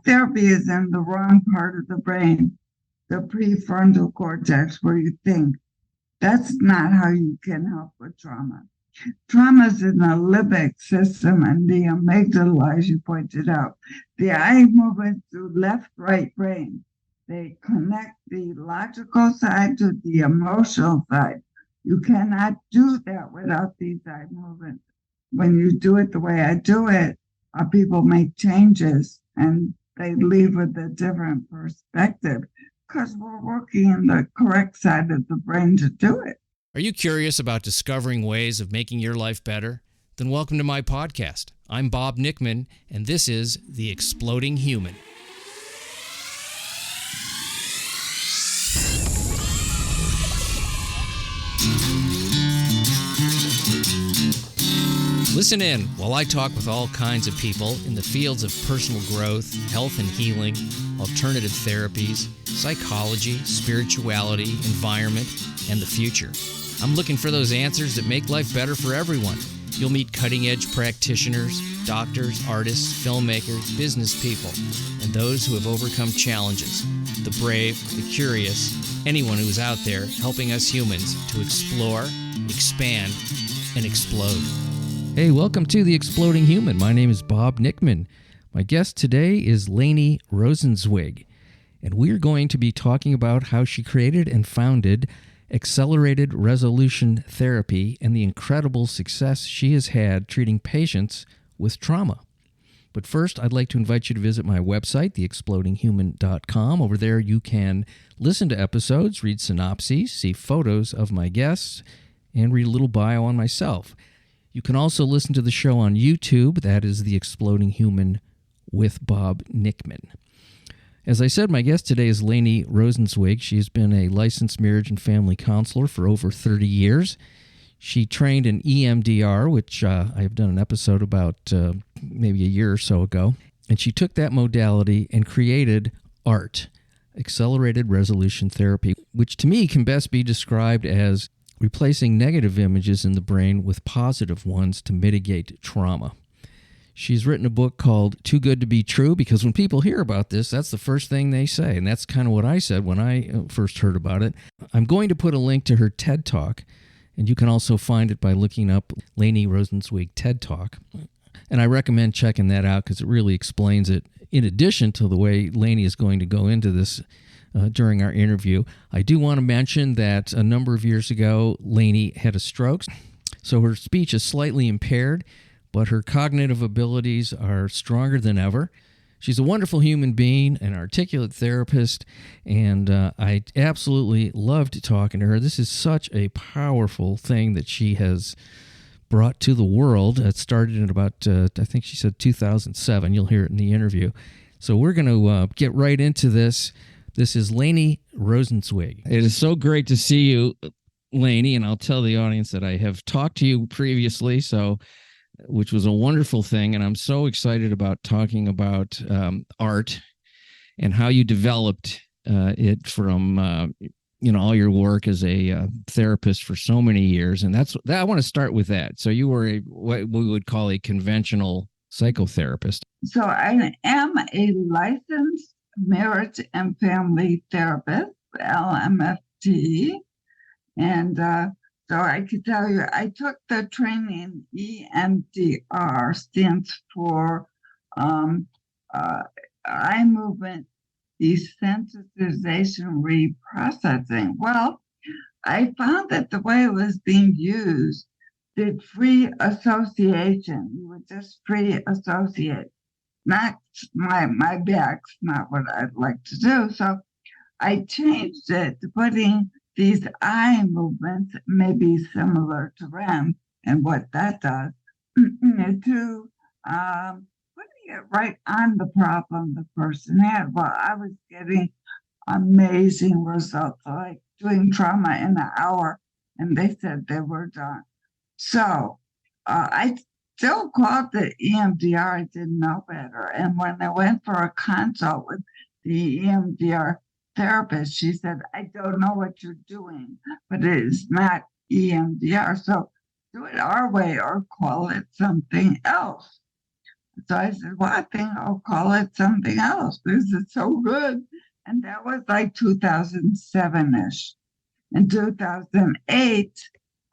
therapy is in the wrong part of the brain, the prefrontal cortex, where you think. That's not how you can help with trauma. Trauma is in the limbic system and the amygdala, as you pointed out. The eye movements through left-right brain. They connect the logical side to the emotional side. You cannot do that without these eye movements. When you do it the way I do it, people make changes and they leave with a different perspective because we're working in the correct side of the brain to do it. Are you curious about discovering ways of making your life better? Then welcome to my podcast. I'm Bob Nickman, and this is The Exploding Human. Listen in while I talk with all kinds of people in the fields of personal growth, health and healing, alternative therapies, psychology, spirituality, environment, and the future. I'm looking for those answers that make life better for everyone. You'll meet cutting-edge practitioners, doctors, artists, filmmakers, business people, and those who have overcome challenges. The brave, the curious, anyone who is out there helping us humans to explore, expand, and explode. Hey, welcome to The Exploding Human. My name is Bob Nickman. My guest today is Laney Rosenzweig, and we're going to be talking about how she created and founded Accelerated Resolution Therapy and the incredible success she has had treating patients with trauma. But first, I'd like to invite you to visit my website, theexplodinghuman.com. Over there, you can listen to episodes, read synopses, see photos of my guests, and read a little bio on myself. You can also listen to the show on YouTube. That is The Exploding Human with Bob Nickman. As I said, my guest today is Laney Rosenzweig. She's been a licensed marriage and family counselor for over 30 years. She trained in EMDR, which I have done an episode about maybe a year or so ago. And she took that modality and created ART, Accelerated Resolution Therapy, which to me can best be described as replacing negative images in the brain with positive ones to mitigate trauma. She's written a book called Too Good to Be True, because when people hear about this, that's the first thing they say, and that's kind of what I said when I first heard about it. I'm going to put a link to her TED Talk, and you can also find it by looking up Laney Rosenzweig TED Talk. And I recommend checking that out because it really explains it, in addition to the way Laney is going to go into this during our interview. I do want to mention that a number of years ago, Laney had a stroke, so her speech is slightly impaired, but her cognitive abilities are stronger than ever. She's a wonderful human being, an articulate therapist, and I absolutely loved talking to her. This is such a powerful thing that she has brought to the world. It started in about, I think she said 2007. You'll hear it in the interview. So we're going to get right into this. This is Laney Rosenzweig. It is so great to see you, Laney, and I'll tell the audience that I have talked to you previously, which was a wonderful thing, and I'm so excited about talking about art and how you developed it from all your work as a therapist for so many years, and I want to start with that. So you were what we would call a conventional psychotherapist. So I am a licensed marriage and family therapist, LMFT, and so I could tell you, I took the training. EMDR stands for eye movement desensitization reprocessing. Well, I found that the way it was being used did free association. You would just free associate. Not my back's not what I'd like to do. So I changed it to putting these eye movements, maybe similar to REM and what that does, to putting it right on the problem the person had. Well, I was getting amazing results, like doing trauma in an hour, and they said they were done. So I still called the EMDR. I didn't know better. And when I went for a consult with the EMDR therapist, she said, I don't know what you're doing, but it is not EMDR. So do it our way or call it something else. So I said, well, I think I'll call it something else because it's so good. And that was like 2007-ish. In 2008,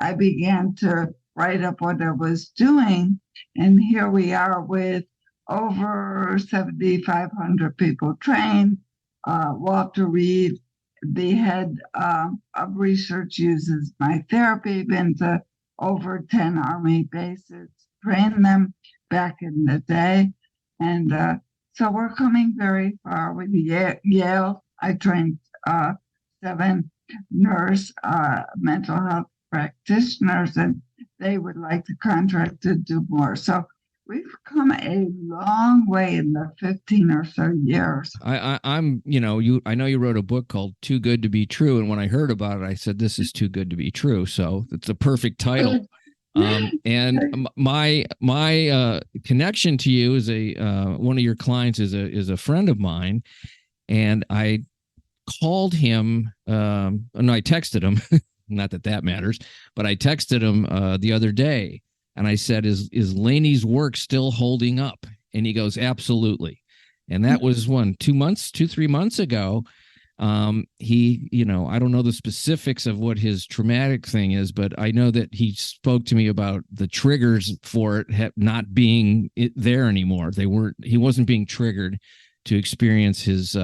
I began to write up what I was doing. And here we are with over 7,500 people trained. Walter Reed, the head of research, uses my therapy, been to over 10 Army bases, trained them back in the day. And so we're coming very far with Yale. I trained 7 nurse mental health practitioners, and they would like to contract to do more. So we've come a long way in the 15 or so years. I'm, I know you wrote a book called Too Good to Be True. And when I heard about it, I said, this is too good to be true. So it's a perfect title. And my connection to you is one of your clients is a friend of mine. And I called him, no, I texted him, not that matters, but I texted him the other day. And I said, is Laney's work still holding up? And he goes, absolutely. And that was 3 months ago. He, I don't know the specifics of what his traumatic thing is, but I know that he spoke to me about the triggers for it not being there anymore. He wasn't being triggered to experience his,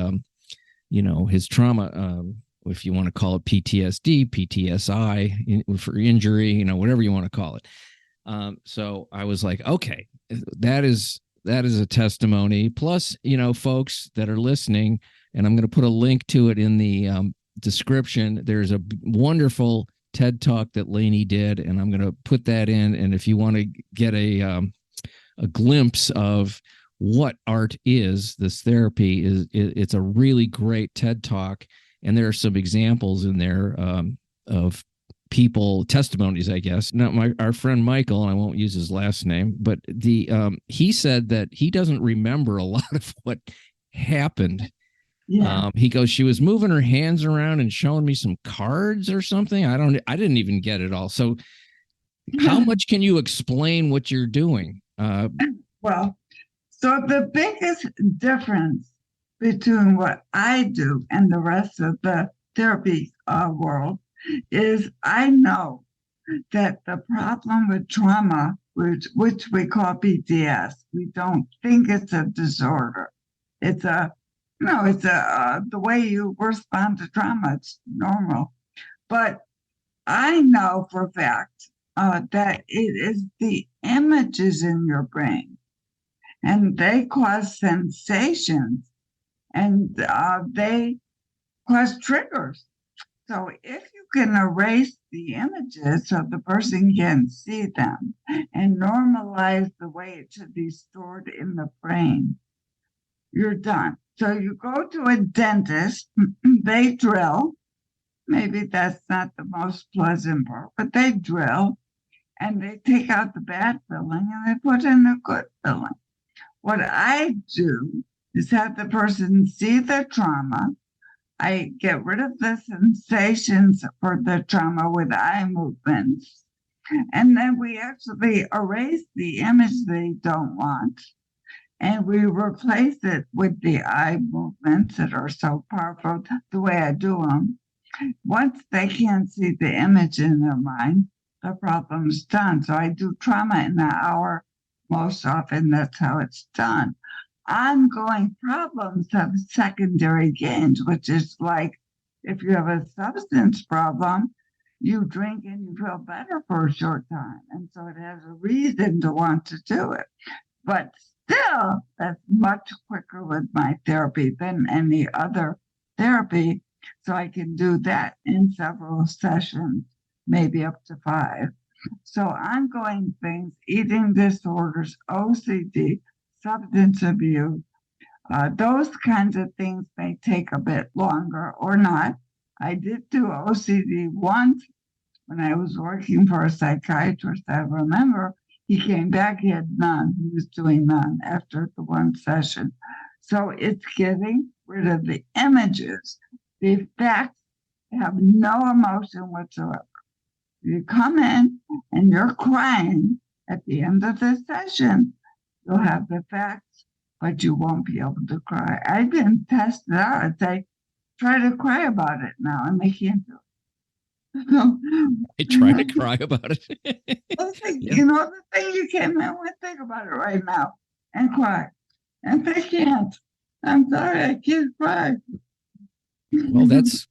his trauma, if you want to call it PTSD, PTSI for injury, whatever you want to call it. So I was like, okay, that is a testimony. Plus, folks that are listening, and I'm going to put a link to it in the description. There's a wonderful TED Talk that Laney did, and I'm going to put that in. And if you want to get a glimpse of what art is, this therapy it's a really great TED Talk. And there are some examples in there of people testimonies, I guess. Now, our friend Michael, and I won't use his last name, but he said that he doesn't remember a lot of what happened. Yeah. He goes, she was moving her hands around and showing me some cards or something. I didn't even get it all. So how much can you explain what you're doing? Well, so the biggest difference between what I do and the rest of the therapy world is I know that the problem with trauma, which we call PTS, we don't think it's a disorder. It's the way you respond to trauma. It's normal. But I know for a fact that it is the images in your brain, and they cause sensations, and they cause triggers. So if you can erase the images so the person can see them and normalize the way it should be stored in the brain, you're done. So you go to a dentist, they drill. Maybe that's not the most pleasant part, but they drill and they take out the bad filling and they put in a good filling. What I do is have the person see the trauma. I get rid of the sensations for the trauma with eye movements. And then we actually erase the image they don't want. And we replace it with the eye movements that are so powerful, the way I do them. Once they can't see the image in their mind, the problem's done. So I do trauma in an hour. Most often, that's how it's done. Ongoing problems have secondary gains, which is like if you have a substance problem, you drink and you feel better for a short time. And so it has a reason to want to do it. But still, that's much quicker with my therapy than any other therapy. So I can do that in several sessions, maybe up to 5. So ongoing things, eating disorders, OCD, substance abuse, those kinds of things may take a bit longer or not. I did do OCD once when I was working for a psychiatrist. I remember he came back, he had none. He was doing none after the one session. So it's getting rid of the images. The facts have no emotion whatsoever. You come in and you're crying at the end of the session. You'll have the facts, but you won't be able to cry. I didn't test it out. I'd say, try to cry about it now, and they can't do it. I try to cry about it. You know, the thing you came in with, think about it right now and cry. And they can't. I'm sorry, I can't cry. Well, that's,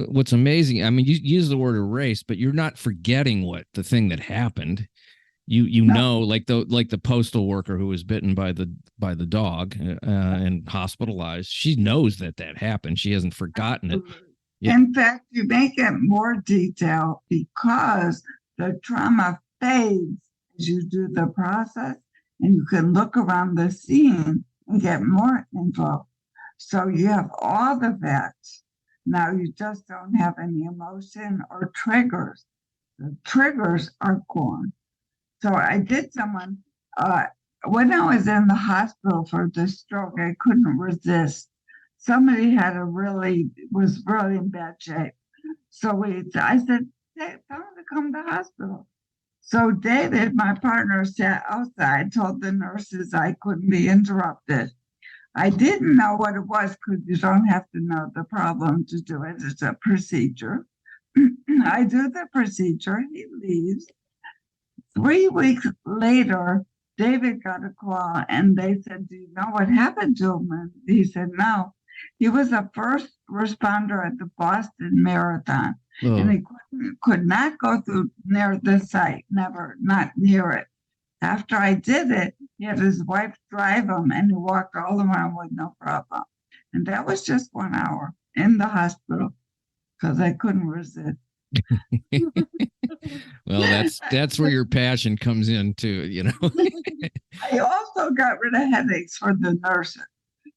what's amazing. I mean, you use the word erase, but you're not forgetting what the thing that happened. No. Like the postal worker who was bitten by the dog and hospitalized. She knows that happened. She hasn't forgotten it. Yeah. In fact, you make it more detailed because the trauma fades as you do the process, and you can look around the scene and get more info. So you have all the facts. Now you just don't have any emotion or triggers. The triggers are gone. So I did someone, when I was in the hospital for the stroke, I couldn't resist. Somebody was really in bad shape. So I said, hey, tell them to come to the hospital. So David, my partner, sat outside, told the nurses I couldn't be interrupted. I didn't know what it was because you don't have to know the problem to do it. It's a procedure. I do the procedure. He leaves. 3 weeks later, David got a call and they said, do you know what happened to him? And he said, no. He was a first responder at the Boston Marathon. Oh. And he could not go through near the site, not near it. After I did it, he had his wife drive him and he walked all around with no problem. And that was just 1 hour in the hospital because I couldn't resist. Well, that's where your passion comes in too, I also got rid of headaches for the nurses.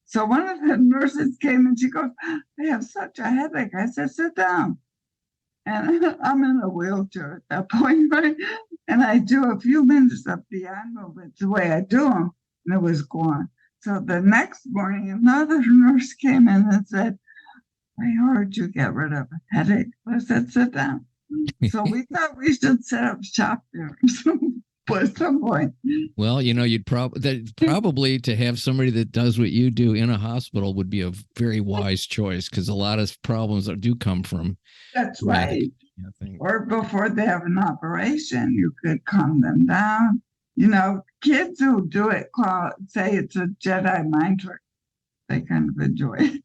So one of the nurses came and she goes, I have such a headache. I said, sit down. And I'm in a wheelchair at that point, right? And I do a few minutes of beyond movements the way I do them, and it was gone. So the next morning, another nurse came in and said, I heard you get rid of a headache. I said, sit down. So we thought we should set up shop there at some point. Well, you'd probably to have somebody that does what you do in a hospital would be a very wise choice because a lot of problems that do come from. That's right. Or before they have an operation, you could calm them down. Kids who do it say it's a Jedi mind trick. They kind of enjoy it.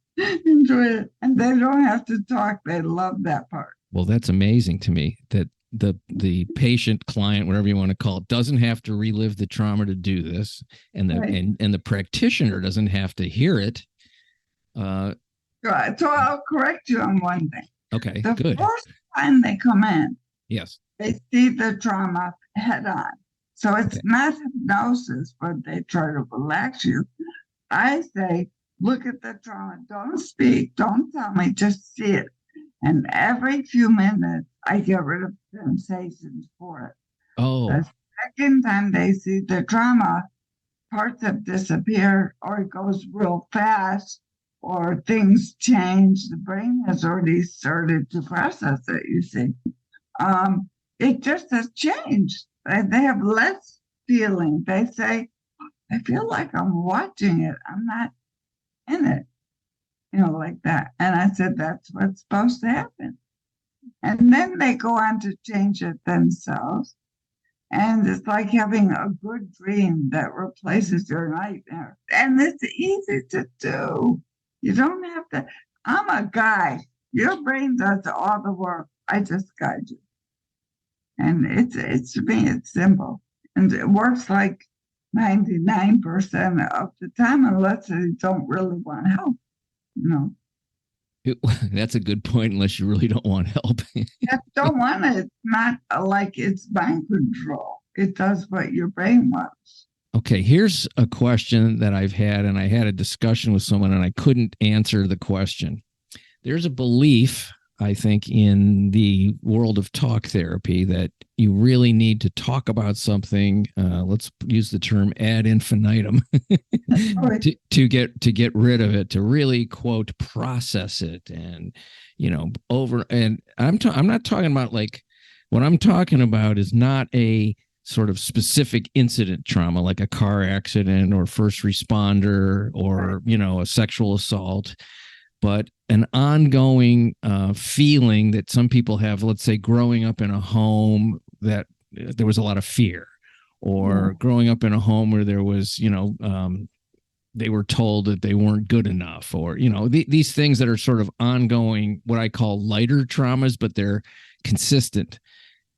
And they don't have to talk. They love that part. Well, that's amazing to me that the patient, client, whatever you want to call it, doesn't have to relive the trauma to do this. And the practitioner doesn't have to hear it. Right. So I'll correct you on one thing. Okay, the good. First time they come in, yes, they see the trauma head on. So it's not hypnosis, but they try to relax you. I say, look at the trauma. Don't speak. Don't tell me. Just see it. And every few minutes, I get rid of sensations for it. Oh. The second time they see the trauma, parts have disappeared, or it goes real fast, or things change. The brain has already started to process it, you see. It just has changed. They have less feeling. They say, I feel like I'm watching it. I'm not in it, like that. And I said, that's what's supposed to happen. And then they go on to change it themselves. And it's like having a good dream that replaces your nightmare. And it's easy to do. You don't have to. I'm a guide. Your brain does all the work. I just guide you. And it's to me, it's simple. And it works like 99% of the time, unless you don't really want help. That's a good point, unless you really don't want help. Don't want it. It's not like it's mind control. It does what your brain wants. Okay, here's a question that I've had, and I had a discussion with someone, and I couldn't answer the question. There's a belief, I think, in the world of talk therapy that you really need to talk about something. Let's use the term ad infinitum to get rid of it, to really, quote, process it, and over. And I'm not talking about, like, what I'm talking about is not a sort of specific incident trauma, like a car accident or first responder or, a sexual assault, but an ongoing feeling that some people have, let's say, growing up in a home that there was a lot of fear, or growing up in a home where there was, they were told that they weren't good enough, or, these things that are sort of ongoing, what I call lighter traumas, but they're consistent.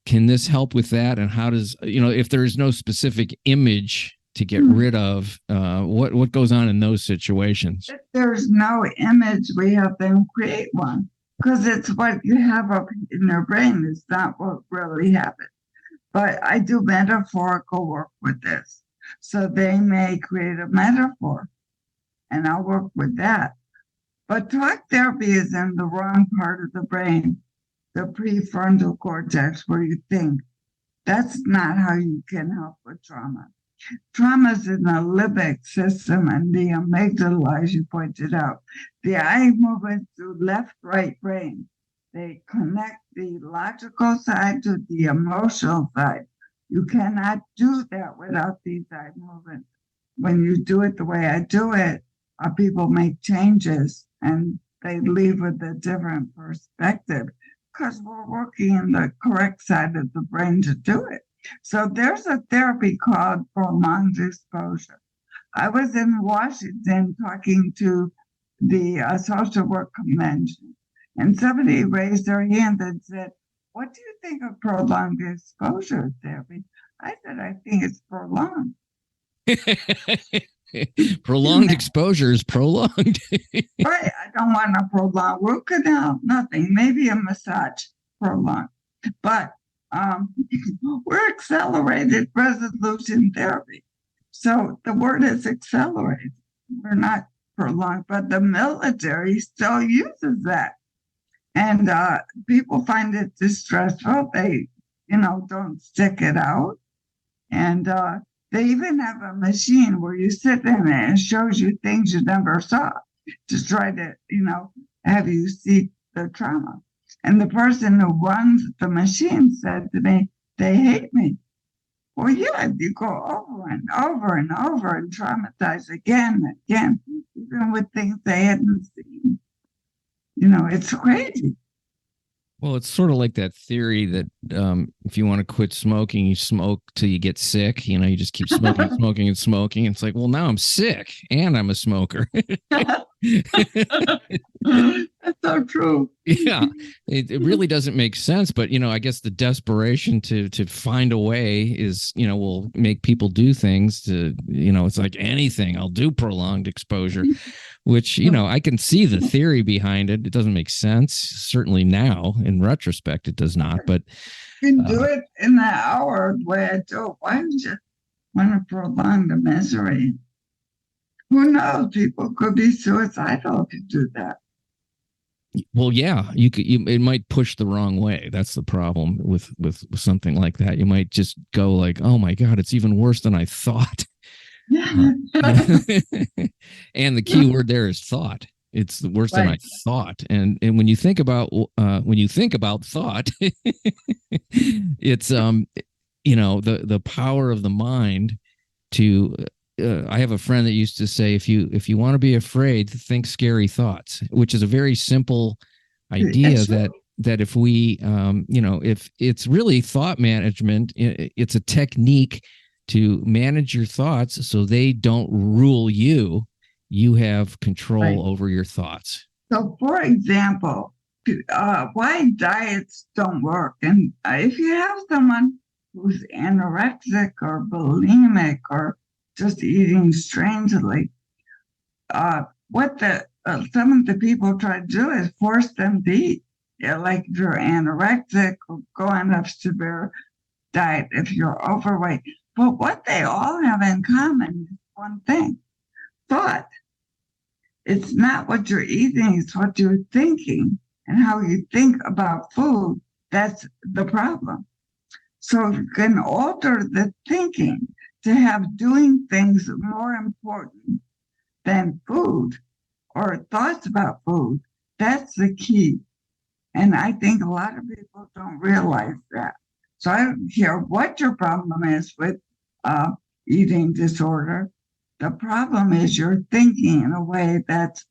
Can this help with that? And how does, if there is no specific image to get rid of, what goes on in those situations? If there's no image, we have them create one, because it's what you have up in your brain. It's not what really happened. But I do metaphorical work with this. So they may create a metaphor, and I'll work with that. But talk therapy is in the wrong part of the brain, the prefrontal cortex, where you think. That's not how you can help with trauma. Trauma's in the limbic system and the amygdala, as you pointed out. The eye movements through left-right brain. They connect the logical side to the emotional side. You cannot do that without these eye movements. When you do it the way I do it, people make changes and they leave with a different perspective because we're working in the correct side of the brain to do it. So there's a therapy called prolonged exposure. I was in Washington talking to the social work convention, and somebody raised their hand and said, "What do you think of prolonged exposure therapy?" I said, "I think it's prolonged." Prolonged exposure is prolonged. Right. I don't want a prolonged root canal, nothing. Maybe a massage, prolonged. But we're accelerated resolution therapy. So the word is accelerated. We're not prolonged, but the military still uses that. And people find it distressful. They, don't stick it out. And they even have a machine where you sit in it and it shows you things you never saw to try to, have you see the trauma. And the person who runs the machine said to me, "They hate me." Well, yeah, you go over and over and over and traumatize again and again, even with things they hadn't seen. It's crazy. Well, it's sort of like that theory that if you want to quit smoking, you smoke till you get sick. You just keep smoking, smoking, and smoking. It's like, well, now I'm sick and I'm a smoker. That's so true. Yeah, it really doesn't make sense. But, I guess the desperation to find a way is, will make people do things to, it's like anything. I'll do prolonged exposure, which, I can see the theory behind it. It doesn't make sense. Certainly now, in retrospect, it does not. But you can do it in the hour the way I do it. Why would you want to prolong the misery? Who knows? People could be suicidal if you do that. Well, yeah, you could. It might push the wrong way. That's the problem with something like that. You might just go like, "Oh my God, it's even worse than I thought." And the key word there is thought. It's worse than I thought. And when you think about thought, it's the power of the mind to. I have a friend that used to say, if you want to be afraid, think scary thoughts, which is a very simple idea that if we, if it's really thought management, it's a technique to manage your thoughts so they don't rule you. You have control over your thoughts. So, for example, why diets don't work. And if you have someone who's anorexic or bulimic or just eating strangely, what some of the people try to do is force them to eat. Like if you're anorexic, go on a severe diet if you're overweight. But what they all have in common is one thing: thought. It's not what you're eating, it's what you're thinking and how you think about food. That's the problem. So if you can alter the thinking to have doing things more important than food or thoughts about food, that's the key. And I think a lot of people don't realize that. So I don't care what your problem is with eating disorder. The problem is you're thinking in a way that's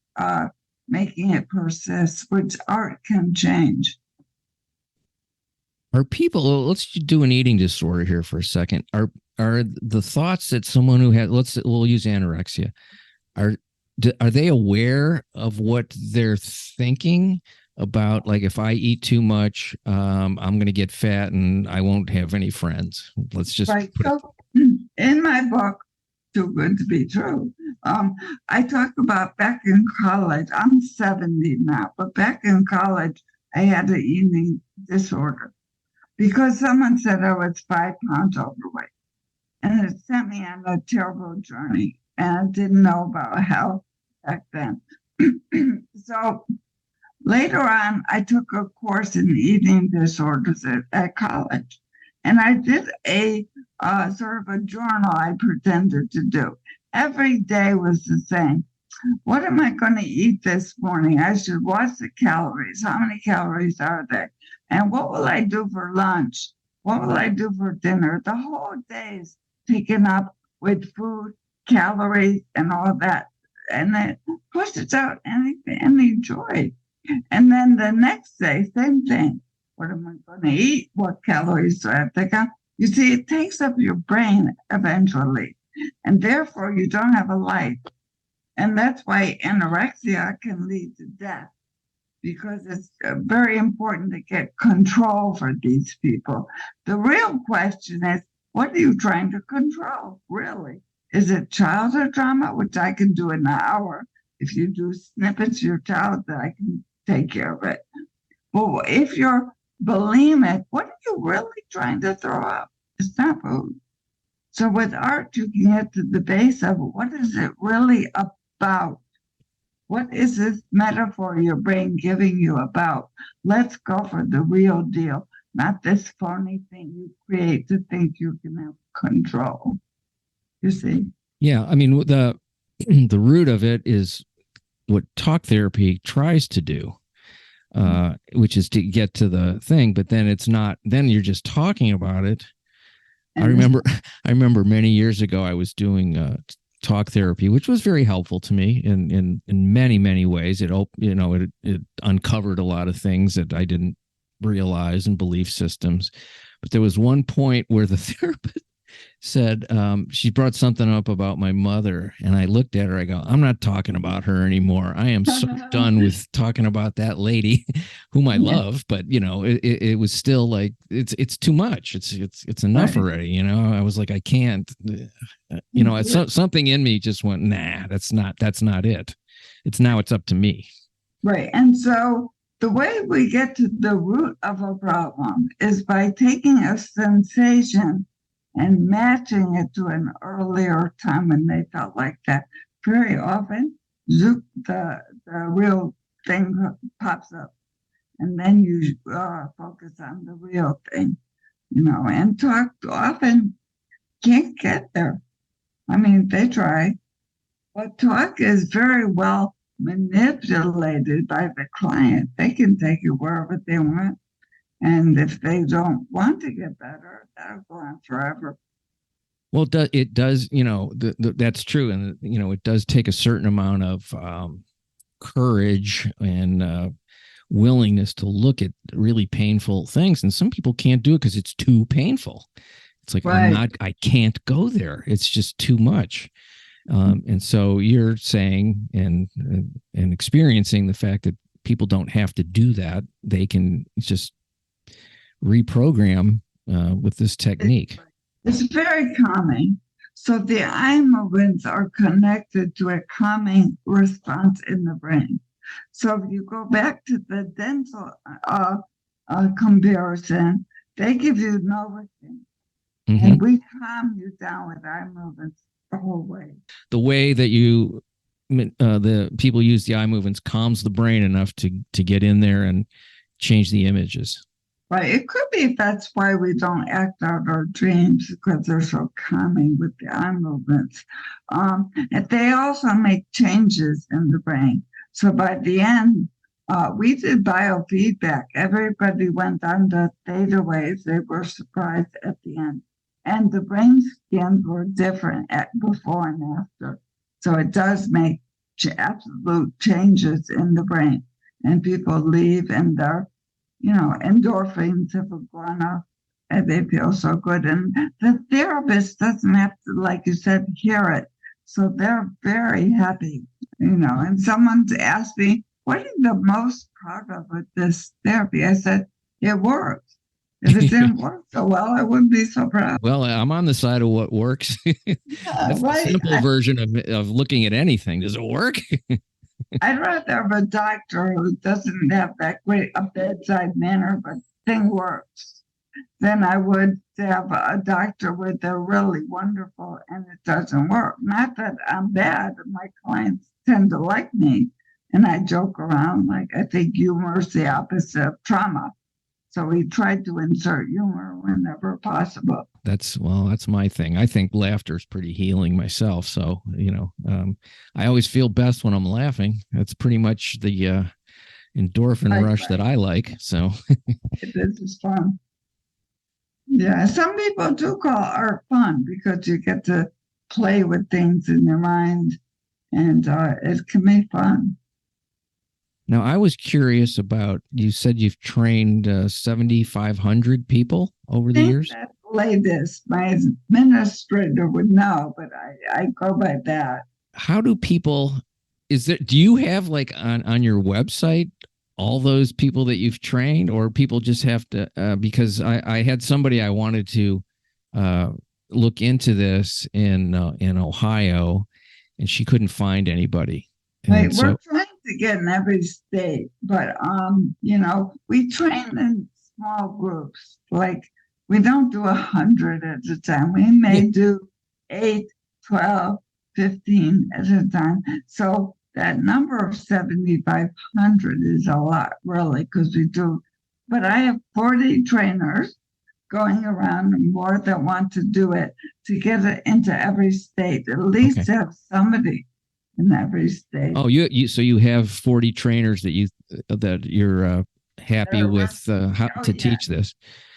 making it persist, which art can change. Are people, let's do an eating disorder here for a second. Are the thoughts that someone who had, we'll use anorexia, are they aware of what they're thinking about? Like, if I eat too much, I'm going to get fat and I won't have any friends. Let's just right. So in my book, Too Good to Be True, I talk about back in college. I'm 70 now, but back in college, I had an eating disorder because someone said I was 5 pounds overweight. And it sent me on a terrible journey. And I didn't know about health back then. So later on, I took a course in eating disorders at college. And I did a sort of a journal I pretended to do. Every day was the same. What am I going to eat this morning? I should watch the calories. How many calories are there? And what will I do for lunch? What will I do for dinner? The whole day is taken up with food, calories, and all that. And it pushes out any joy. And then the next day, same thing. What am I going to eat? What calories do I have to count? You see, it takes up your brain eventually. And therefore, you don't have a life. And that's why anorexia can lead to death, because it's very important to get control for these people. The real question is, what are you trying to control, really? Is it childhood trauma, which I can do in an hour? If you do snippets of your childhood, I can take care of it. Well, if you're bulimic, what are you really trying to throw up? It's not food. So with art, you can get to the base of what is it really about? What is this metaphor your brain giving you about? Let's go for the real deal, not this phony thing you create to think you can have control. You see? Yeah, I mean, the root of it is what talk therapy tries to do, which is to get to the thing, but then it's not. Then you're just talking about it. I remember many years ago I was doing talk therapy, which was very helpful to me in many ways. It uncovered a lot of things that I didn't realize and belief systems. But there was one point where the therapist said, she brought something up about my mother, and I looked at her, I go, I'm not talking about her anymore. I am so done with talking about that lady whom I love, but it was still like, it's too much. It's enough already. I was like, I can't, it's something in me just went, nah, that's not it. It's up to me. Right. And so the way we get to the root of a problem is by taking a sensation and matching it to an earlier time when they felt like that. Very often, zoop, the real thing pops up. And then you focus on the real thing, and talk often can't get there. I mean, they try, but talk is very well manipulated by the client. They can take it wherever they want. And if they don't want to get better, that'll go on forever. Well, it does, that's true. And, it does take a certain amount of courage and willingness to look at really painful things. And some people can't do it because it's too painful. It's like, right. I can't go there. It's just too much. And so you're saying and experiencing the fact that people don't have to do that. They can just reprogram with this technique. It's very calming. So the eye movements are connected to a calming response in the brain. So if you go back to the dental comparison, they give you Novocaine. Mm-hmm. And we calm you down with eye movements the whole way. The way that the people use the eye movements calms the brain enough to get in there and change the images. Right. It could be that's why we don't act out our dreams, because they're so calming with the eye movements. And they also make changes in the brain. So by the end, we did biofeedback. Everybody went on the theta waves. They were surprised at the end. And the brain scans were different at before and after. So it does make absolute changes in the brain. And people leave and their, endorphins have gone up and they feel so good. And the therapist doesn't have to, like you said, hear it. So they're very happy, And someone's asked me, what are you the most proud of with this therapy? I said, it works. If it didn't work so well, I wouldn't be so proud. Well, I'm on the side of what works. That's Right. the simple version of looking at anything. Does it work? I'd rather have a doctor who doesn't have that great a bedside manner, but thing works, than I would have a doctor with they're really wonderful and it doesn't work. Not that I'm bad. My clients tend to like me. And I joke around like I think humor is the opposite of trauma. So we tried to insert humor whenever possible. That's my thing. I think laughter is pretty healing myself. So, I always feel best when I'm laughing. That's pretty much the endorphin rush that I like. So this is fun. Yeah, some people do call art fun because you get to play with things in your mind and it can be fun. Now, I was curious about, you said you've trained 7,500 people over the years? That's the latest. My administrator would know, but I go by that. How do people, do you have like on your website all those people that you've trained, or people just have to, because I had somebody I wanted to look into this in Ohio, and she couldn't find anybody. Right, we're trying to get in every state, but we train in small groups. Like we don't do 100 at a time. We may do 8, 12, 15 at a time. So that number of 7,500 is a lot, really, because we do. But I have 40 trainers going around and more that want to do it to get it into every state. At least have somebody in every state. Oh, so you have 40 trainers that you're happy with how to teach this.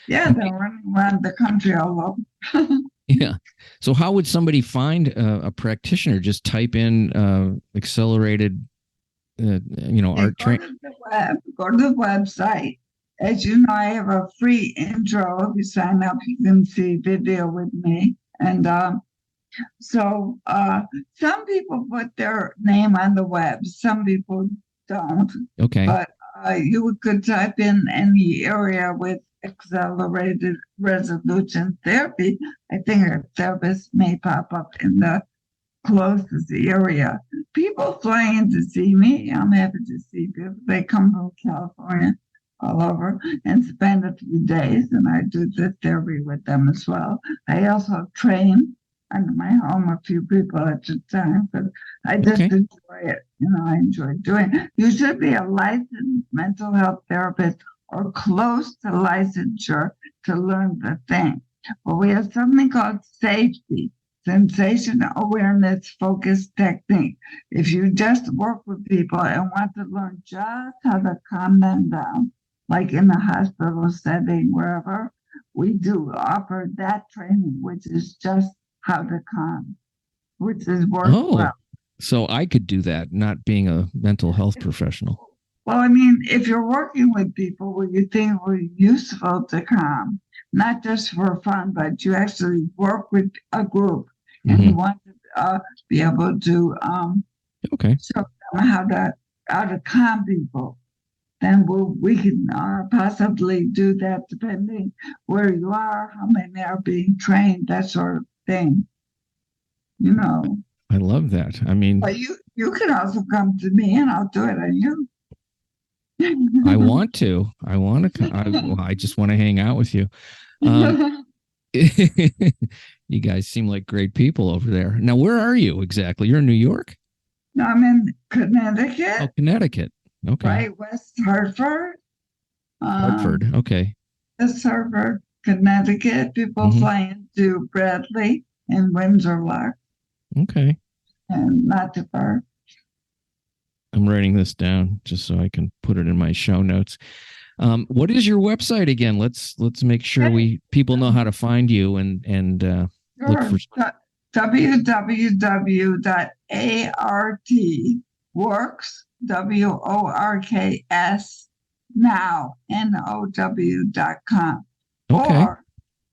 Yeah, they're running around the country all over. Yeah. So how would somebody find a practitioner? Just type in accelerated, art training. Go to the website. As you know, I have a free intro. If you sign up, you can see video with me. And so some people put their name on the web. Some people don't. Okay. But you could type in any area with accelerated resolution therapy. I think a therapist may pop up in the closest area. People fly in to see me. I'm happy to see people. They come from California, all over, and spend a few days, and I do the therapy with them as well. I also train under my home a few people at a time, but I just enjoy it. I enjoy doing it. You should be a licensed mental health therapist or close to licensure to learn the thing. But we have something called safety, sensation awareness focused technique. If you just work with people and want to learn just how to calm them down, like in a hospital setting, wherever, we do offer that training, which is just how to calm, which is well. So I could do that, not being a mental health professional. Well, I mean, if you're working with people where you think were useful to calm, not just for fun, but you actually work with a group and you want to be able to show them how to calm people, then we can possibly do that depending where you are, how many are being trained, that sort of thing. I love that. I mean, but you can also come to me and I'll do it on you. I want to. I just want to hang out with you. You guys seem like great people over there. Now, where are you exactly? You're in New York? No, I'm in Connecticut. Oh, Connecticut. Okay. Right, West Hartford. Hartford. Okay. West Hartford, Connecticut. People fly into Bradley and Windsor Lock. Okay. And not too far. I'm writing this down just so I can put it in my show notes. What is your website again? Let's make sure people know how to find you and look for www.artworks now.com okay.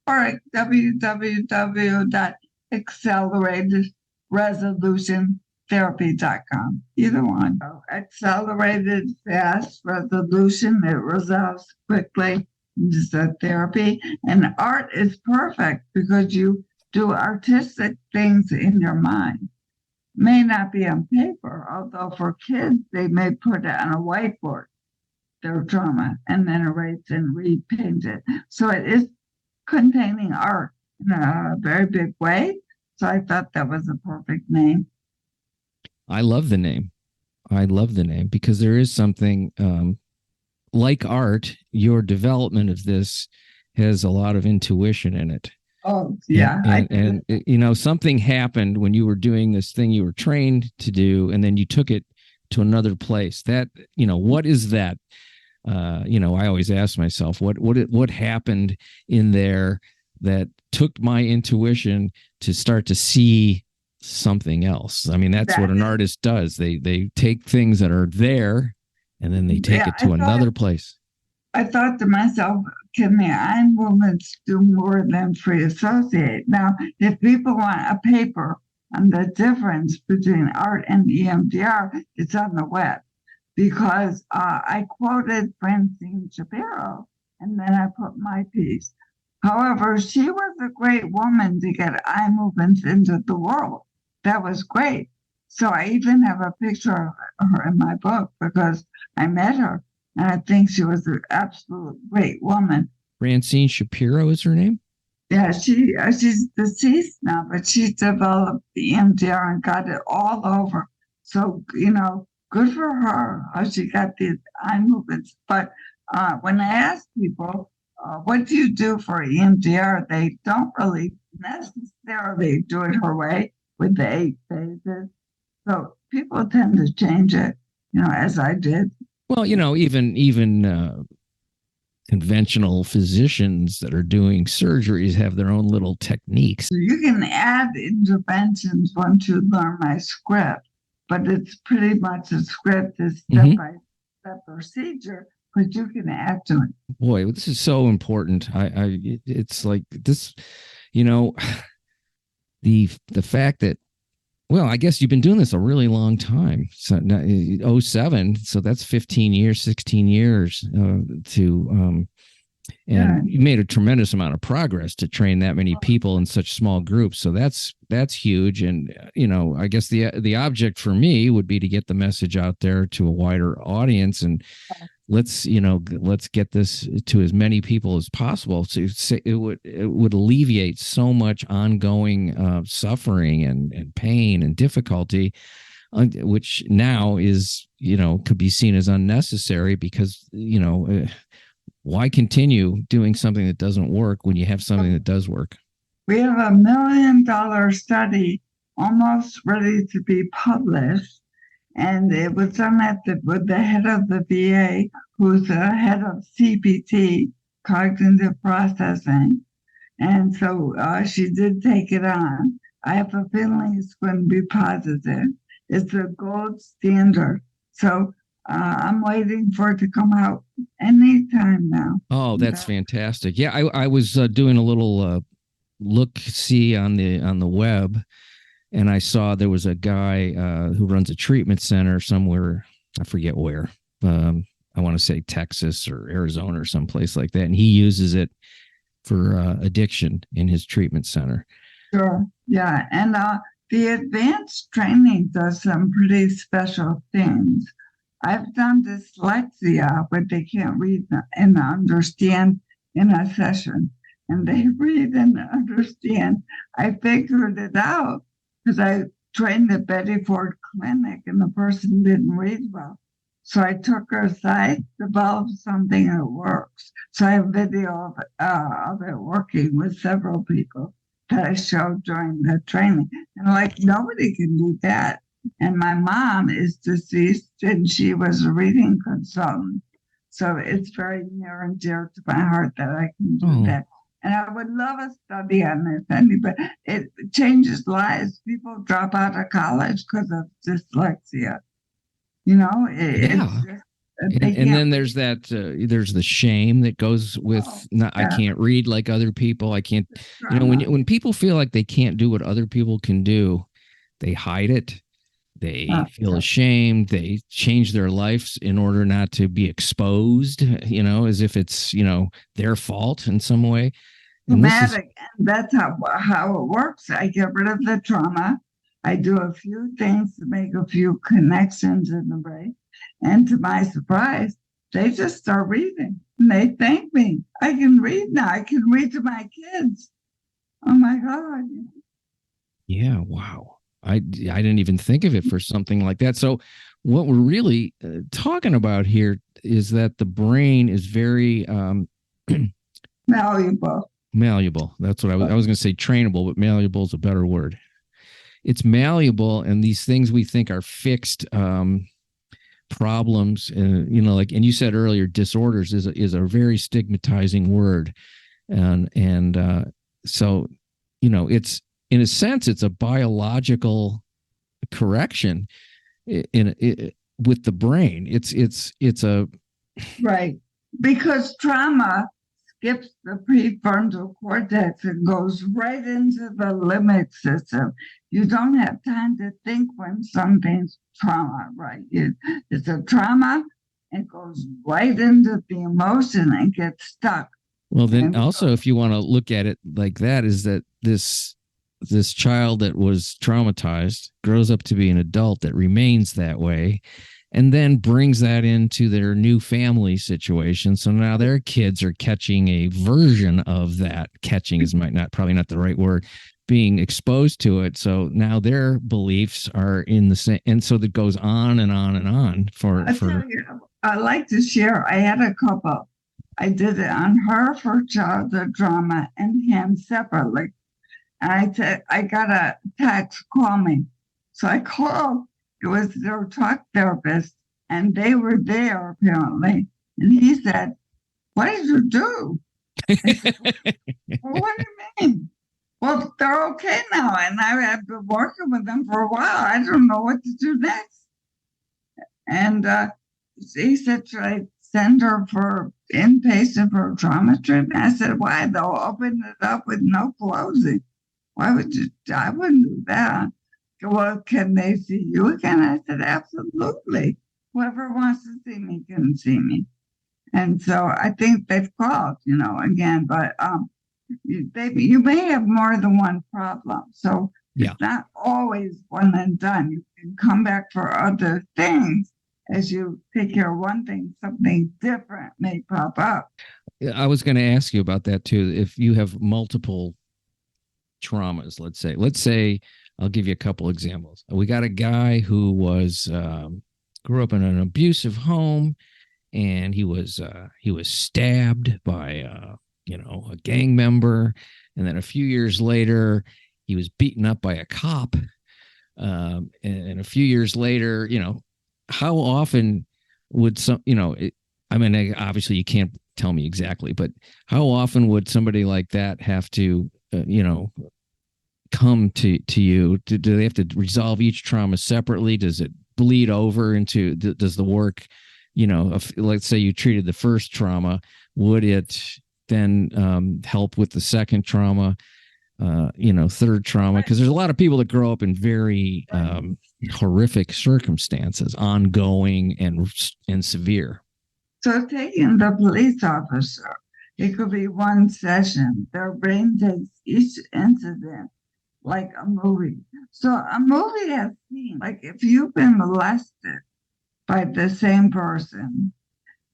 or www.acceleratedresolutiontherapy.com. Either one. Accelerated fast resolution, it resolves quickly. It's a therapy. And art is perfect because you do artistic things in your mind. May not be on paper, although for kids, they may put it on a whiteboard, their drama, and then erase and repaint it. So it is containing art in a very big way. So I thought that was a perfect name. I love the name. Because there is something like art. Your development of this has a lot of intuition in it. Oh, yeah. And something happened when you were doing this thing you were trained to do, and then you took it to another place. That, what is that? I always ask myself, what happened in there that took my intuition to start to see something else? I mean, that's what an artist does. They take things that are there and then they take it to another place. I thought to myself, can the eye movements do more than free associate? Now, if people want a paper on the difference between art and EMDR, it's on the web, because I quoted Francine Shapiro and then I put my piece. However, she was a great woman to get eye movements into the world. That was great. So I even have a picture of her in my book because I met her. And I think she was an absolute great woman. Francine Shapiro is her name? Yeah, she's deceased now, but she developed the EMDR and got it all over. So, good for her how she got these eye movements. But when I ask people, what do you do for EMDR? They don't really necessarily do it her way with the 8 phases. So people tend to change it, as I did. Well, even conventional physicians that are doing surgeries have their own little techniques. You can add interventions once you learn my script, but it's pretty much a script, is step-by-step procedure, but you can add to it. Boy, this is so important. It's like this, the fact that, well, I guess you've been doing this a really long time. So 07, so that's 15 years, 16 years you made a tremendous amount of progress to train that many people in such small groups. So that's huge. And, I guess the object for me would be to get the message out there to a wider audience, and let's get this to as many people as possible. So it would alleviate so much ongoing suffering and pain and difficulty, which now is, could be seen as unnecessary because, why continue doing something that doesn't work when you have something that does work? We have $1 million study almost ready to be published. And it was done with the head of the VA, who's the head of CPT, cognitive processing. And so she did take it on. I have a feeling it's going to be positive. It's a gold standard. So I'm waiting for it to come out anytime now. Oh, that's fantastic. Yeah, I was doing a little look-see on the web, and I saw there was a guy who runs a treatment center somewhere, I forget where. I want to say Texas or Arizona or someplace like that. And he uses it for addiction in his treatment center. Sure. Yeah. And the advanced training does some pretty special things. I've done dyslexia, but they can't read and understand in a session. And they read and understand. I figured it out because I trained at Betty Ford Clinic and the person didn't read well. So I took her aside, developed something that works. So I have video of it working with several people that I showed during the training. And nobody can do that. And my mom is deceased, and she was a reading consultant. So it's very near and dear to my heart that I can do Oh, that. And I would love a study on this, but it changes lives. People drop out of college because of dyslexia. It's yeah. just And they and can't then read. there's there's the shame that goes Oh, with not, I yeah, can't read like other people. I can't, trauma. when people feel like they can't do what other people can do, they hide it. They feel Yeah. ashamed. They change their lives in order not to be exposed, as if it's, their fault in some way. And this is, Traumatic, and that's how it works. I get rid of the trauma. I do a few things to make a few connections in the brain, and to my surprise, they just start reading and they thank me. I can read now. I can read to my kids. Oh my God. yeah, wow. I didn't even think of it for something like that. So, what we're really talking about here is that the brain is very Valuable. malleable. That's what I was going to say trainable, but malleable is a better word. It's malleable, and these things we think are fixed problems, and and you said earlier, disorders is a very stigmatizing word, and so it's, in a sense, it's a biological correction with the brain. It's a Right. Because trauma skips the prefrontal cortex and goes right into the limbic system. You don't have time to think when something's trauma, right? It's a trauma, it goes right into the emotion and gets stuck. Well, then And also, if you want to look at it like that, is that this child that was traumatized grows up to be an adult that remains that way, and then brings that into their new family situation. So now their kids are catching a version of that. Catching is probably not the right word. Being exposed to it. So now their beliefs are in the same, and so that goes on and on and on I tell you, I like to share. I had a couple. I did it on her for childhood trauma and him separately. And I said, I got a text, call me. So I called. It was their talk therapist, and they were there apparently. And he said, what did you do? I said, well, what do you mean? Well, they're okay now. And I have been working with them for a while. I don't know what to do next. And he said, should I send her for inpatient for trauma treatment? I said, why? They'll open it up with no closing. Why would you? I wouldn't do that. Well, can they see you again? I said, absolutely. Whoever wants to see me can see me. And so I think they've called, again, but you may have more than one problem. So yeah. it's not always one and done. You can come back for other things. As you take care of one thing, something different may pop up. I was going to ask you about that too. If you have multiple traumas, let's say I'll give you a couple examples. We got a guy who was grew up in an abusive home, and he was stabbed by a gang member, and then a few years later he was beaten up by a cop, and a few years later, how often would obviously you can't tell me exactly, but how often would somebody like that have to come to you? Do they have to resolve each trauma separately? Does it bleed over into, does the work, let's say you treated the first trauma, would it then help with the second trauma, third trauma? Because there's a lot of people that grow up in very horrific circumstances, ongoing and severe. So taking the police officer, it could be one session. Their brain takes each incident like a movie. So a movie has scenes. Like if you've been molested by the same person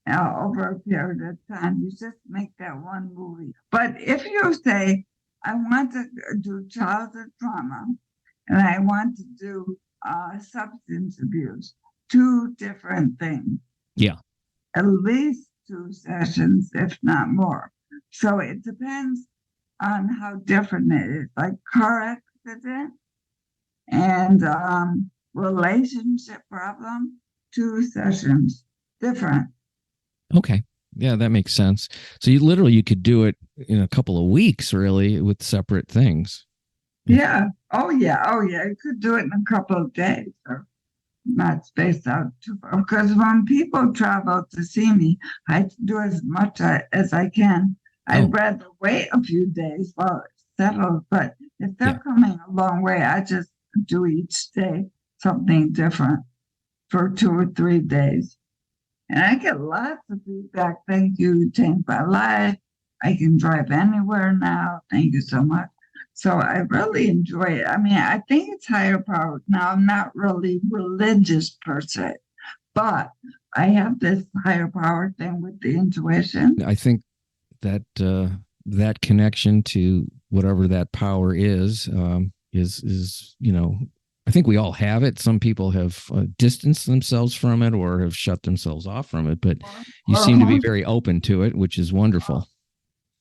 over a period of time, you just make that one movie. But if you say, I want to do childhood trauma and I want to do substance abuse, two different things. Yeah. At least two sessions, if not more. So it depends on how different it is. Like car accident and relationship problem, 2 sessions, different. Okay. Yeah, that makes sense. So you could do it in a couple of weeks, really, with separate things. Yeah. Oh, yeah. Oh, yeah. You could do it in a couple of days or not spaced out too far. Because when people travel to see me, I do as much as I can. Oh, I'd rather wait a few days while it's settled, but if yeah. they're coming a long way, I just do each day something different for 2 or 3 days. And I get lots of feedback. Thank you. You changed my life. I can drive anywhere now. Thank you so much. So I really enjoy it. I mean, I think it's higher power. Now, I'm not really religious per se, but I have this higher power thing with the intuition. I think that that connection to whatever that power is I think we all have it. Some people have distanced themselves from it or have shut themselves off from it, but you seem to be very open to it, which is wonderful.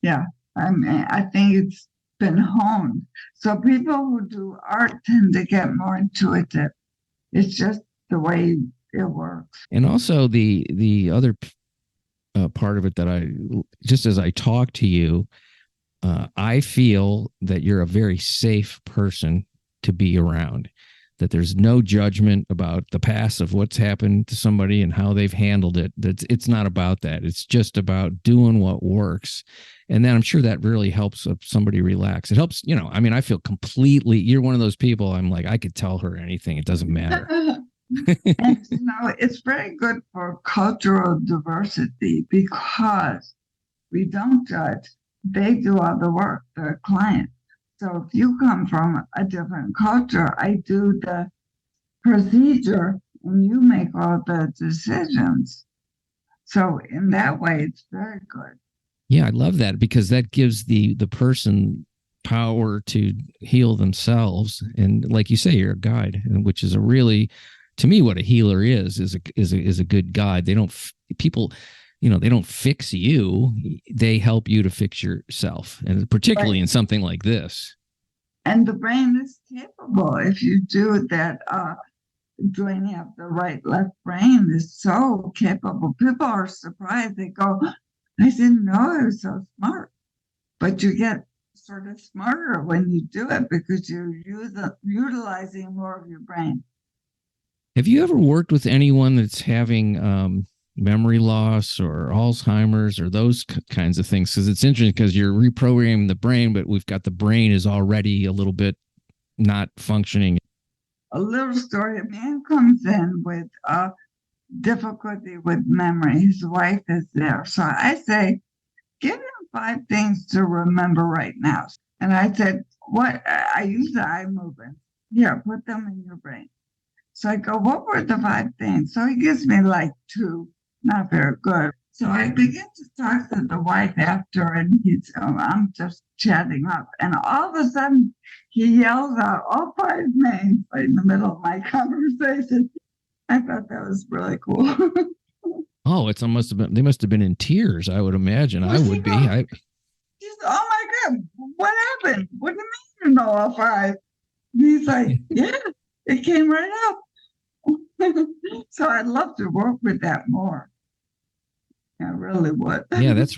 Yeah, I mean, I think it's been honed. So people who do art tend to get more intuitive. It's just the way it works. And also the other part of it that just as I talk to you, I feel that you're a very safe person to be around, that there's no judgment about the past of what's happened to somebody and how they've handled it. It's not about that. It's just about doing what works. And then I'm sure that really helps somebody relax. It helps, I feel completely, you're one of those people, I'm like, I could tell her anything. It doesn't matter. And it's very good for cultural diversity because we don't judge. They do all the work, the client. So if you come from a different culture, I do the procedure and you make all the decisions. So in that way, it's very good. Yeah, I love that because that gives the person power to heal themselves. And like you say, you're a guide, which is a really, to me, what a healer is a good guide. They don't people, they don't fix you. They help you to fix yourself, and particularly in something like this. And the brain is capable if you do that. Joining up the right left brain is so capable. People are surprised. They go, I didn't know I was so smart. But you get sort of smarter when you do it because you're utilizing more of your brain. Have you ever worked with anyone that's having memory loss or Alzheimer's or those kinds of things? Because it's interesting because you're reprogramming the brain, but we've got the brain is already a little bit not functioning. A little story. A man comes in with difficulty with memory. His wife is there. So I say, give him 5 things to remember right now. And I said, what? I use the eye movement. Here, put them in your brain. So I go, what were the 5 things? So he gives me like 2, not very good. So I begin to talk to the wife after, and I'm just chatting up. And all of a sudden, he yells out all 5 names right in the middle of my conversation. I thought that was really cool. Oh, they must have been in tears, I would imagine. I would be. She's, oh my God, what happened? What do you mean you know all 5? And he's like, yeah, it came right up. So I'd love to work with that more. I really would. Yeah, that's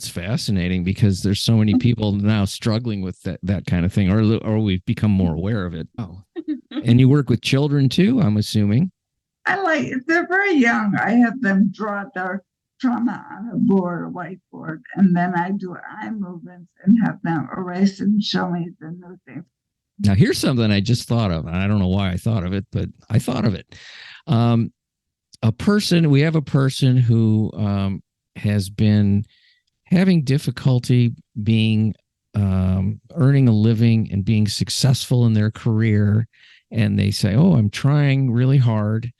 fascinating because there's so many people now struggling with that kind of thing, or we've become more aware of it. Oh, and you work with children too, I'm assuming. If they're very young, I have them draw their trauma on a board, a whiteboard, and then I do eye movements and have them erase and show me the new things. Now, here's something I just thought of. I don't know why I thought of it, but I thought of it. We have a person who has been having difficulty being earning a living and being successful in their career. And they say, oh, I'm trying really hard.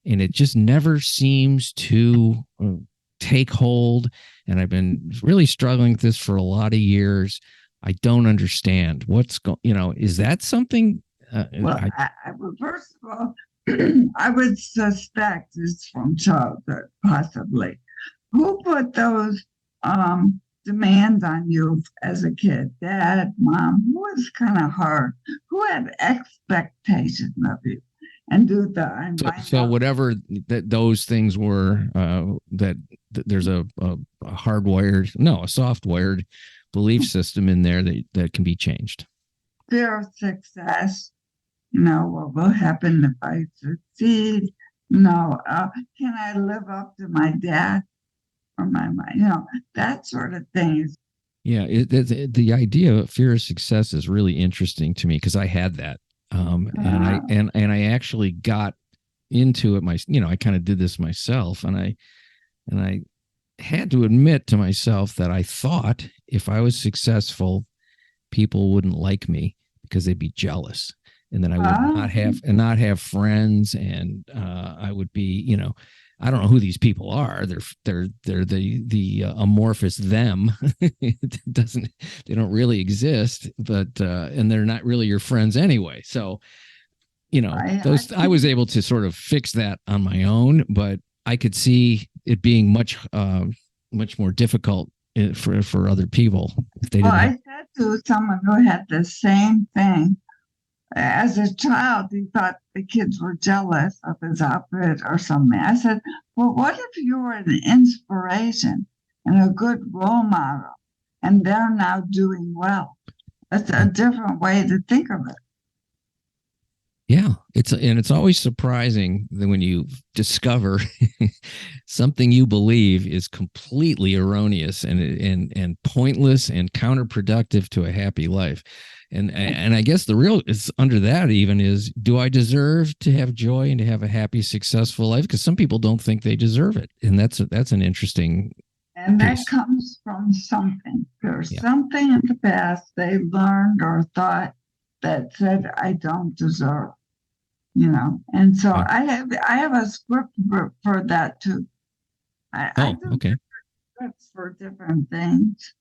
And it just never seems to take hold. And I've been really struggling with this for a lot of years. I don't understand is that something? First of all, I would suspect it's from childhood, possibly. Who put those demands on you as a kid? Dad, mom? Who was kind of hard? Who had expectations of you? and do the and find So out. whatever that those things were, that there's a hardwired, no, a softwired belief system in there that can be changed. Fear of success. What will happen if I succeed? Can I live up to my dad or my mom? That sort of thing. Yeah, the idea of fear of success is really interesting to me because I had that, and I actually got into it. I kind of did this myself, and I had to admit to myself that I thought if I was successful, people wouldn't like me because they'd be jealous, and then I would not have friends, and I would be, I don't know who these people are. They're the amorphous them. They don't really exist, but and they're not really your friends anyway. So, I was able to sort of fix that on my own, but I could see it being much more difficult for other people if they didn't. I said to someone who had the same thing. As a child, he thought the kids were jealous of his outfit or something. I said, well, what if you were an inspiration and a good role model and they're now doing well? That's a different way to think of it. Yeah, it's always surprising that when you discover something you believe is completely erroneous and pointless and counterproductive to a happy life. And I guess the real is under that even is, do I deserve to have joy and to have a happy, successful life? Because some people don't think they deserve it. And that's an interesting And piece. that comes from something. There's something in the past they learned or thought that said, I don't deserve, And so I have a script for that too. I do scripts for different things.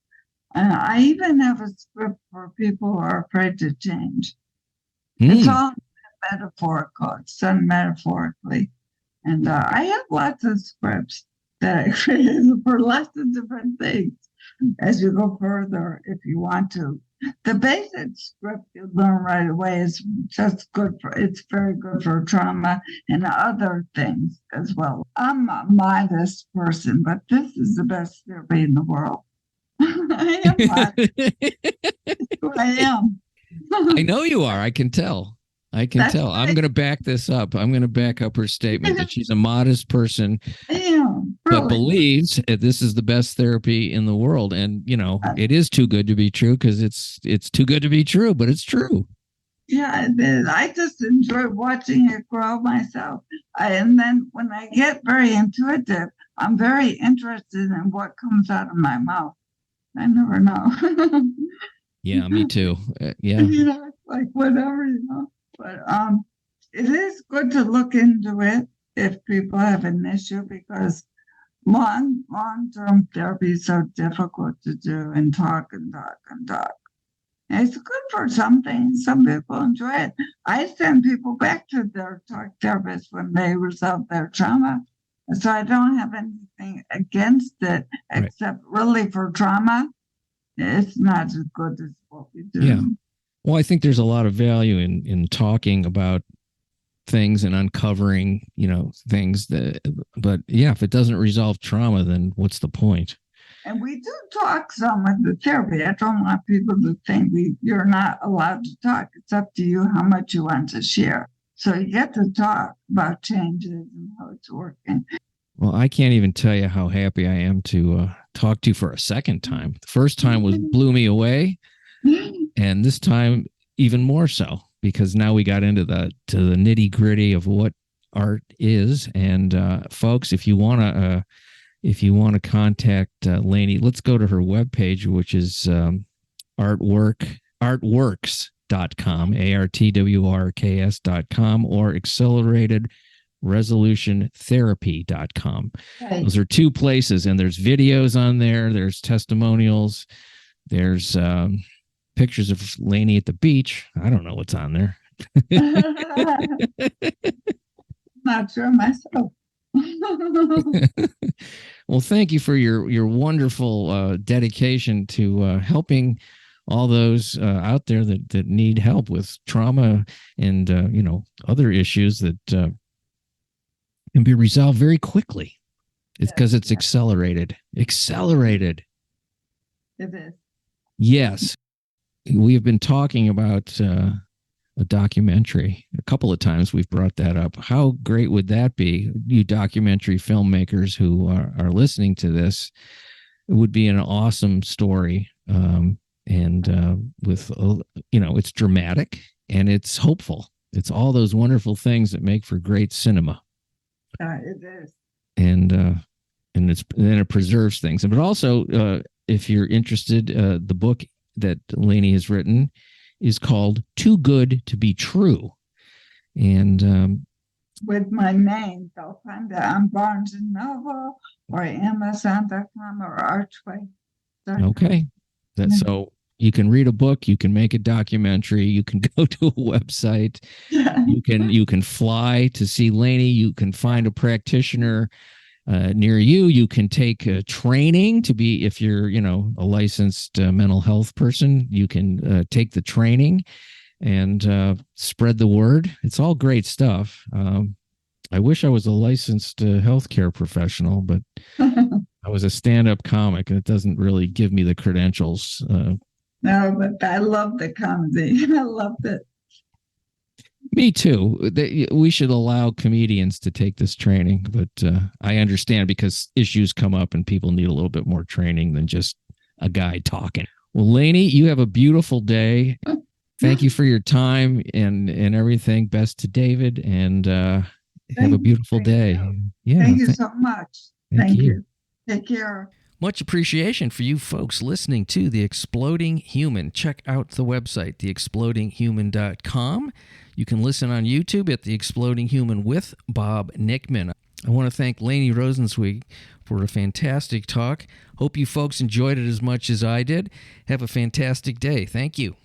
I even have a script for people who are afraid to change. It's all metaphorical. It's done metaphorically. And I have lots of scripts that I created for lots of different things as you go further if you want to. The basic script you learn right away is just it's very good for trauma and other things as well. I'm a modest person, but this is the best therapy in the world. I am modest. Who I am. I know you are. I can tell. I'm going to back this up. I'm going to back up her statement that she's a modest person, but believes this is the best therapy in the world. And, it is too good to be true because it's too good to be true, but it's true. Yeah, it is. I just enjoy watching it grow myself. And then when I get very intuitive, I'm very interested in what comes out of my mouth. I never know. Yeah, me too. Yeah. Like whatever, But it is good to look into it if people have an issue because long-term therapy is so difficult to do and talk. And it's good for some things. Some people enjoy it. I send people back to their talk therapist when they resolve their trauma. So I don't have anything against it, except really for trauma. It's not as good as what we do. Yeah. Well, I think there's a lot of value in talking about things and uncovering, things but yeah, if it doesn't resolve trauma, then what's the point? And we do talk some with the therapy. I don't want people to think you're not allowed to talk. It's up to you how much you want to share. So you get to talk about changes and how it's working. Well, I can't even tell you how happy I am to talk to you for a second time. The first time blew me away. And this time even more so, because now we got into the nitty gritty of what art is. And folks, if you want to contact Laney, let's go to her webpage, which is artworks.com, artworks.com, or acceleratedresolutiontherapy.com. Right. Those are two places, and there's videos on there. There's testimonials. There's pictures of Laney at the beach. I don't know what's on there. Not sure myself. Well, thank you for your wonderful dedication to helping all those out there that need help with trauma and other issues that can be resolved very quickly. It's because it's accelerated. Accelerated. It is. Yes. We have been talking about a documentary. A couple of times we've brought that up. How great would that be? You documentary filmmakers who are listening to this, it would be an awesome story. With, it's dramatic and it's hopeful. It's all those wonderful things that make for great cinema. It is. And then it preserves things. But also, if you're interested, the book that Laney has written is called Too Good to Be True. And with my name, they'll find it on Barnes & Noble or Amazon.com or Archway. Okay. So you can read a book, you can make a documentary, you can go to a website, you can fly to see Laney, you can find a practitioner near you, you can take training to be, if you're, a licensed mental health person, you can take the training and spread the word. It's all great stuff. I wish I was a licensed healthcare professional, but I was a stand-up comic, and it doesn't really give me the credentials. No, but I love the comedy. I loved it. Me too. We should allow comedians to take this training, but I understand because issues come up and people need a little bit more training than just a guy talking. Well, Laney, you have a beautiful day. Thank you for your time and everything. Best to David, and have a beautiful day. Yeah. Thank you so much. Thank you. Take care. Much appreciation for you folks listening to The Exploding Human. Check out the website, theexplodinghuman.com. You can listen on YouTube at The Exploding Human with Bob Nickman. I want to thank Laney Rosenzweig for a fantastic talk. Hope you folks enjoyed it as much as I did. Have a fantastic day. Thank you.